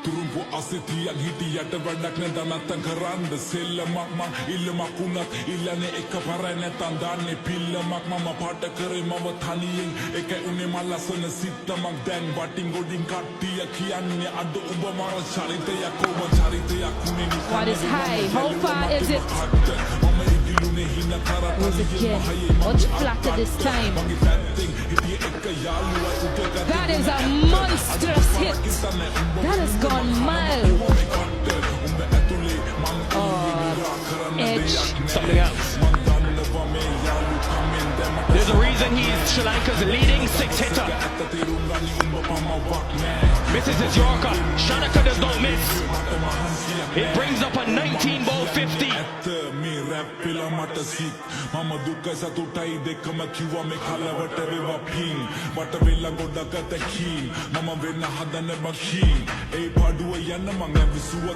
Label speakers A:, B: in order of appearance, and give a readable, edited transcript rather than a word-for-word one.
A: Turumpo asitiyan hitiyat වැඩක් නැදනත්තන් කරන්ද සෙල්ලමක් මං ඉල්ලමක් වුණත් ඉල්ලන්නේ එක පරයි නැතන් දාන්නේ පිල්ලමක් මම පාට කරේ මම තනියෙන් එකයි උනේ මල් ලස්සන සිත්තමක් දැන් වටින් ගොඩින් කට්ටිය කියන්නේ අද ඔබ මර චරිතයක් ඔබ චරිතයක් උනේ
B: What is high? How far is it?
A: මම ඉදිලුනේ හින කරා
B: Was again much flatter this time. That is a monstrous hit. That has gone mild. Oh, Edge.
C: Something else. There's a reason he's Sri Lanka's leading six-hitter. Misses his Yorker. Shanaka does not miss. It brings up a 19-ball 50.
A: මම දුක සතුටයි දෙකම කිව්වා මේ කලවට වේවා පින් වට වෙලා ගොඩක තැකීම් මම වෙන්න හදන බකීම් ඒ පාඩුව යන්න මං ඇවිසුවා